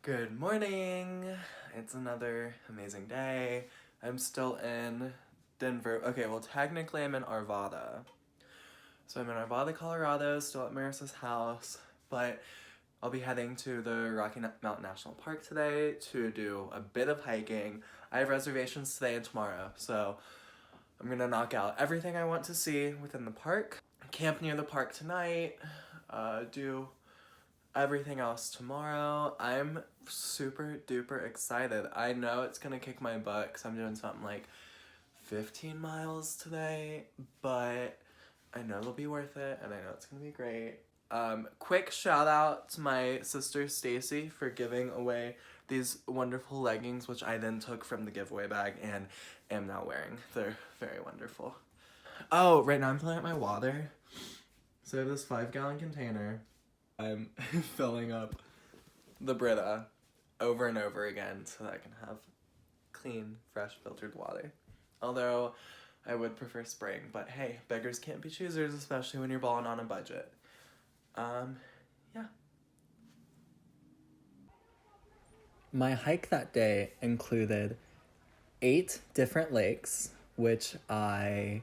Good morning. It's another amazing day. I'm still in Denver. Okay, well, technically I'm in Arvada. So I'm in Arvada, Colorado, still at Marissa's house, but I'll be heading to the Rocky Mountain National Park today to do a bit of hiking. I have reservations today and tomorrow, so I'm gonna knock out everything I want to see within the park. Camp near the park tonight, do everything else tomorrow. I'm super duper excited. I know it's gonna kick my butt because I'm doing something like 15 miles today, but I know it'll be worth it and I know it's gonna be great. Quick shout out to my sister Stacy for giving away these wonderful leggings, which I then took from the giveaway bag and am now wearing. They're very wonderful. Oh, right now I'm filling up my water. So I have this 5-gallon container. I'm filling up the Brita over and over again so that I can have clean, fresh, filtered water. Although I would prefer spraying, but hey, beggars can't be choosers, especially when you're balling on a budget. Yeah. My hike that day included 8 different lakes, which I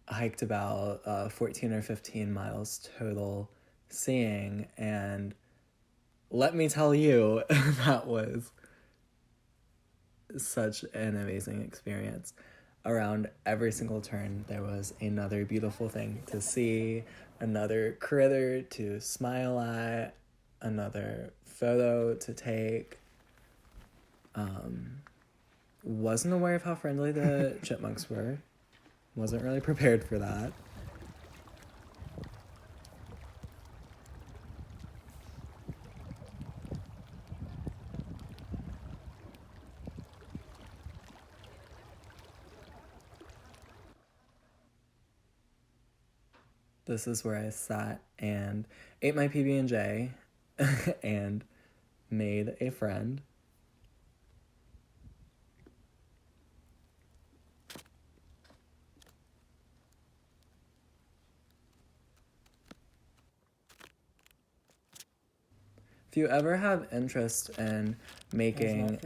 hiked about 14 or 15 miles total seeing, and let me tell you, that was such an amazing experience. Around every single turn, there was another beautiful thing to see, another critter to smile at, another photo to take. Wasn't aware of how friendly the chipmunks were. Wasn't really prepared for that. This is where I sat and ate my PB&J and made a friend. If you ever have interest in making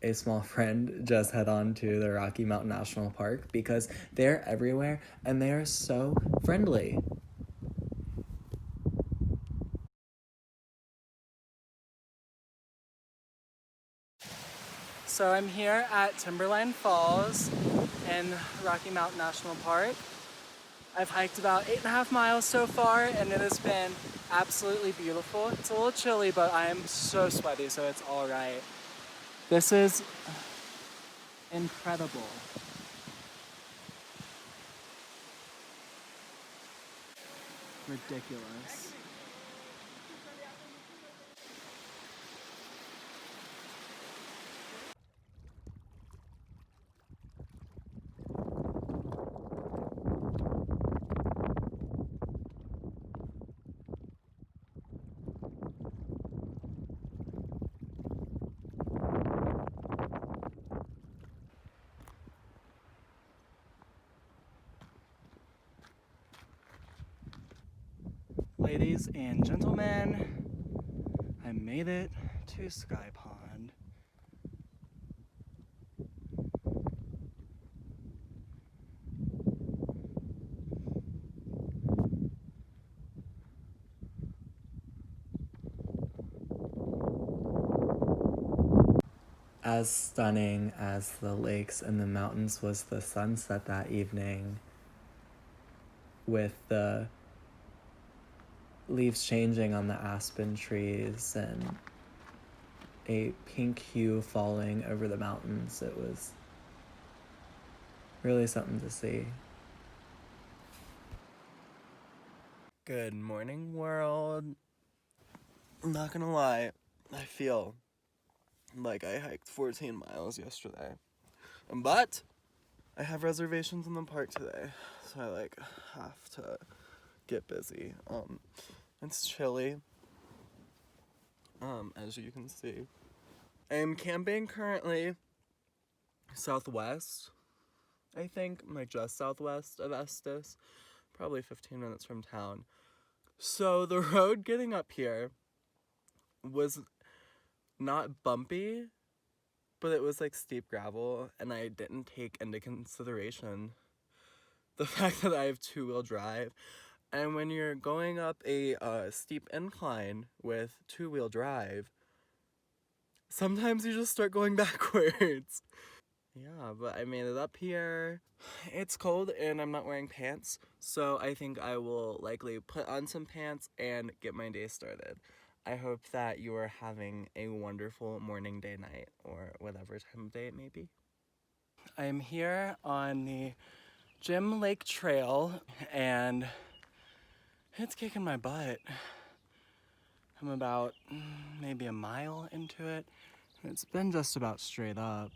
a small friend, just head on to the Rocky Mountain National Park because they're everywhere and they are so friendly. So I'm here at Timberline Falls in Rocky Mountain National Park. I've hiked about 8.5 miles so far and it has been absolutely beautiful. It's a little chilly, but I am so sweaty, so it's all right. This is incredible. Ridiculous. Ladies and gentlemen, I made it to Sky Pond. As stunning as the lakes and the mountains was the sunset that evening, with the leaves changing on the aspen trees and a pink hue falling over the mountains. It was really something to see. Good morning, world. I'm not gonna lie, I feel like I hiked 14 miles yesterday. But I have reservations in the park today, so I have to get busy. It's chilly, as you can see. I am camping currently southwest, I think, just southwest of Estes, probably 15 minutes from town. So the road getting up here was not bumpy, but it was like steep gravel, and I didn't take into consideration the fact that I have two-wheel drive. And when you're going up a steep incline with two-wheel drive, sometimes you just start going backwards. Yeah, but I made it up here. It's cold and I'm not wearing pants, so I think I will likely put on some pants and get my day started. I hope that you are having a wonderful morning, day, night, or whatever time of day it may be. I'm here on the Jim Lake Trail and it's kicking my butt. I'm about maybe a mile into it. It's been just about straight up.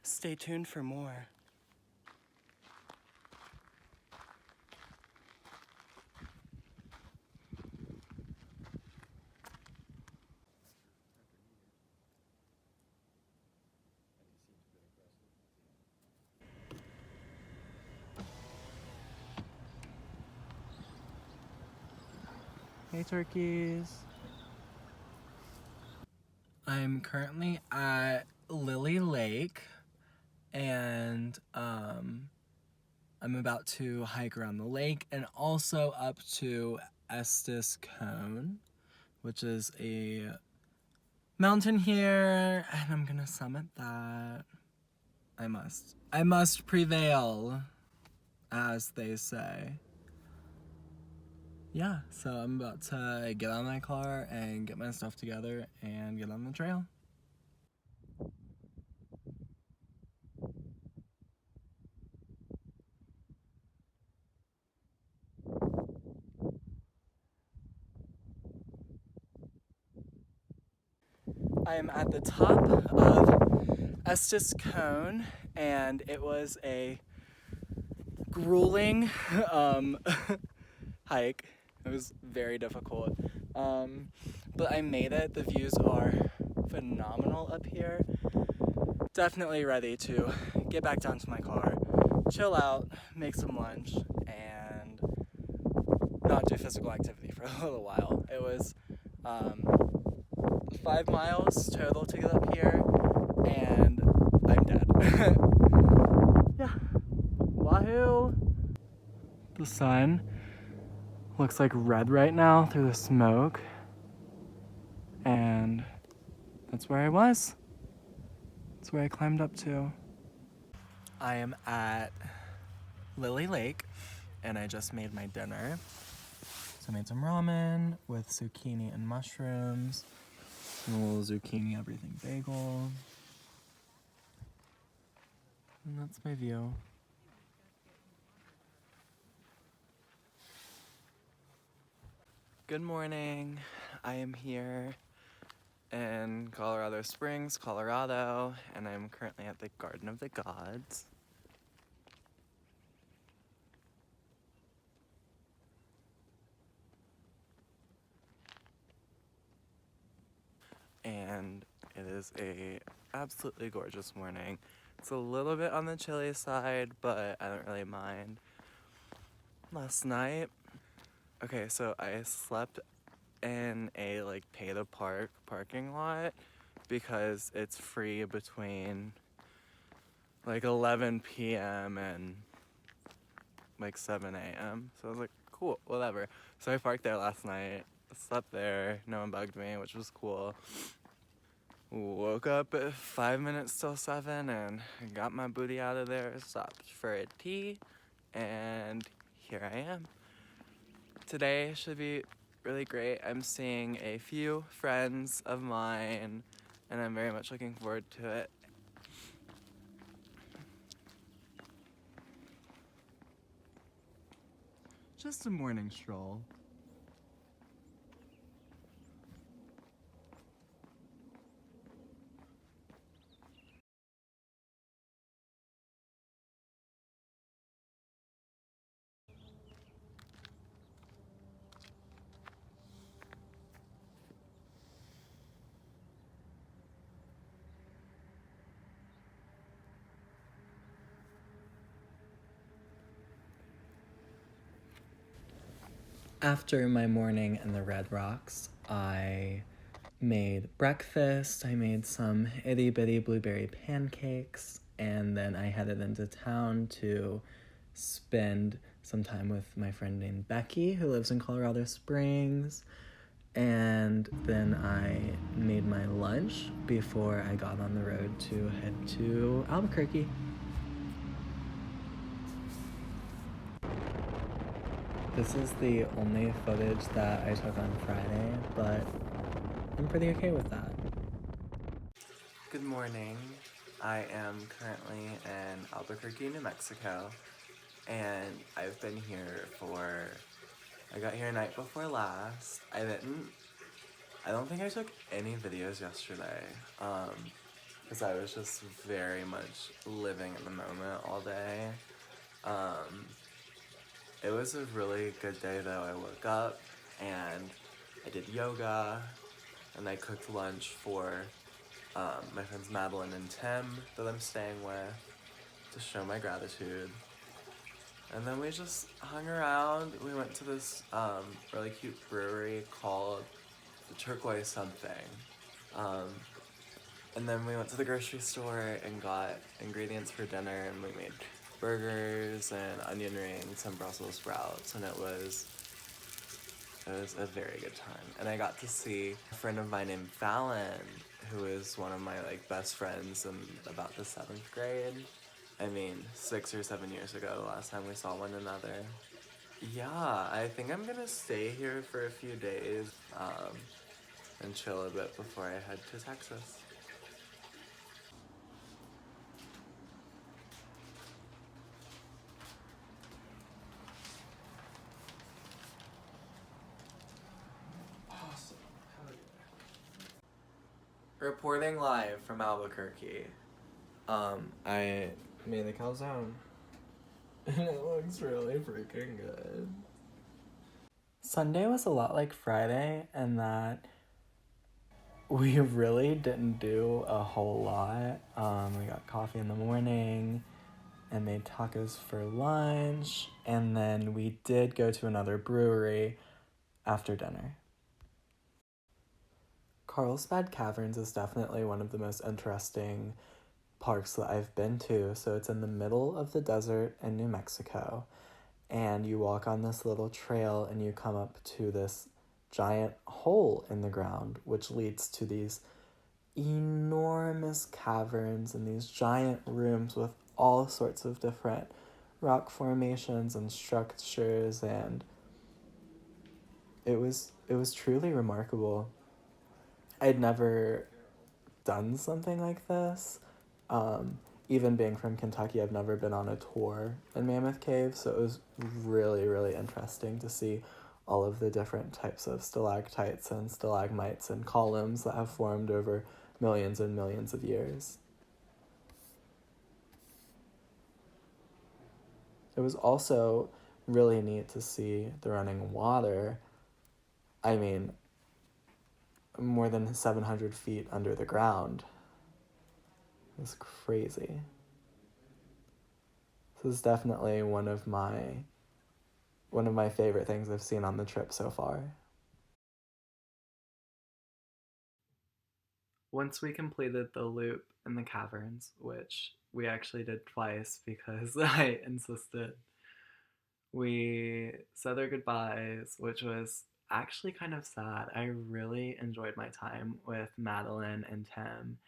Stay tuned for more. Hey turkeys. I'm currently at Lily Lake and I'm about to hike around the lake and also up to Estes Cone, which is a mountain here, and I'm gonna summit that. I must prevail, as they say. Yeah, so I'm about to get out of my car and get my stuff together and get on the trail. I am at the top of Estes Cone, and it was a grueling hike. It was very difficult, but I made it. The views are phenomenal up here. Definitely ready to get back down to my car, chill out, make some lunch, and not do physical activity for a little while. It was 5 miles total to get up here, and I'm dead. Yeah, wahoo! The sun looks like red right now through the smoke, and that's where I was. That's where I climbed up to. I am at Lily Lake, and I just made my dinner. So I made some ramen with zucchini and mushrooms, and a little zucchini everything bagel. And that's my view. Good morning. I am here in Colorado Springs, Colorado, and I'm currently at the Garden of the Gods. And it is a absolutely gorgeous morning. It's a little bit on the chilly side, but I don't really mind. Last night, okay, so I slept in a like pay to park parking lot because it's free between like 11 p.m. and like 7 a.m. So I was like, cool, whatever. So I parked there last night, slept there, no one bugged me, which was cool. Woke up at 5 minutes till 7 and got my booty out of there, stopped for a tea, and here I am. Today should be really great. I'm seeing a few friends of mine, and I'm very much looking forward to it. Just a morning stroll. After my morning in the Red Rocks, I made breakfast. I made some itty bitty blueberry pancakes, and then I headed into town to spend some time with my friend named Becky, who lives in Colorado Springs. And then I made my lunch before I got on the road to head to Albuquerque. This is the only footage that I took on Friday, but I'm pretty okay with that. Good morning. I am currently in Albuquerque, New Mexico, and I've been here I got here night before last. I don't think I took any videos yesterday, because I was just very much living in the moment all day. It was a really good day though. I woke up and I did yoga and I cooked lunch for my friends Madeline and Tim that I'm staying with to show my gratitude. And then we just hung around. We went to this really cute brewery called the Turquoise something. And then we went to the grocery store and got ingredients for dinner, and we made burgers and onion rings and Brussels sprouts, and it was a very good time. And I got to see a friend of mine named Fallon, who is one of my best friends in about the 7th grade. I mean, 6 or 7 years ago, the last time we saw one another. Yeah, I think I'm gonna stay here for a few days and chill a bit before I head to Texas. Awesome. Hell yeah. Reporting live from Albuquerque. I made a calzone. And it looks really freaking good. Sunday was a lot like Friday in that we really didn't do a whole lot. We got coffee in the morning and made tacos for lunch, and then we did go to another brewery after dinner. Carlsbad Caverns is definitely one of the most interesting parks that I've been to. So it's in the middle of the desert in New Mexico, and you walk on this little trail and you come up to this giant hole in the ground, which leads to these enormous caverns and these giant rooms with all sorts of different rock formations and structures, and it was truly remarkable. I'd never done something like this. Even being from Kentucky, I've never been on a tour in Mammoth Cave, so it was really, really interesting to see all of the different types of stalactites and stalagmites and columns that have formed over millions and millions of years. It was also really neat to see the running water. I mean, more than 700 feet under the ground. It was crazy. This is definitely one of my favorite things I've seen on the trip so far. Once we completed the loop in the caverns, which we actually did twice because I insisted, we said our goodbyes, which was actually kind of sad. I really enjoyed my time with Madeline and Tim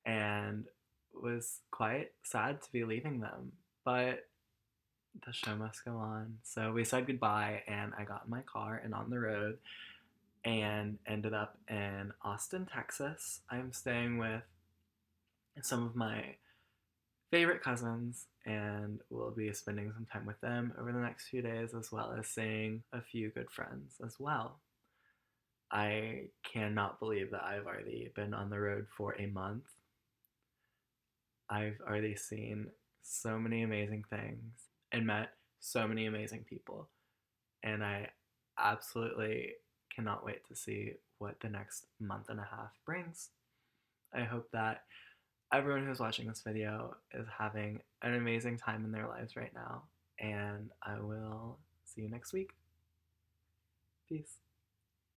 and was quite sad to be leaving them, but the show must go on. So we said goodbye, and I got in my car and on the road and ended up in Austin, Texas. I'm staying with some of my favorite cousins, and we'll be spending some time with them over the next few days, as well as seeing a few good friends as well. I cannot believe that I've already been on the road for a month. I've already seen so many amazing things and met so many amazing people, and I absolutely cannot wait to see what the next month and a half brings. I hope that everyone who's watching this video is having an amazing time in their lives right now, and I will see you next week. Peace.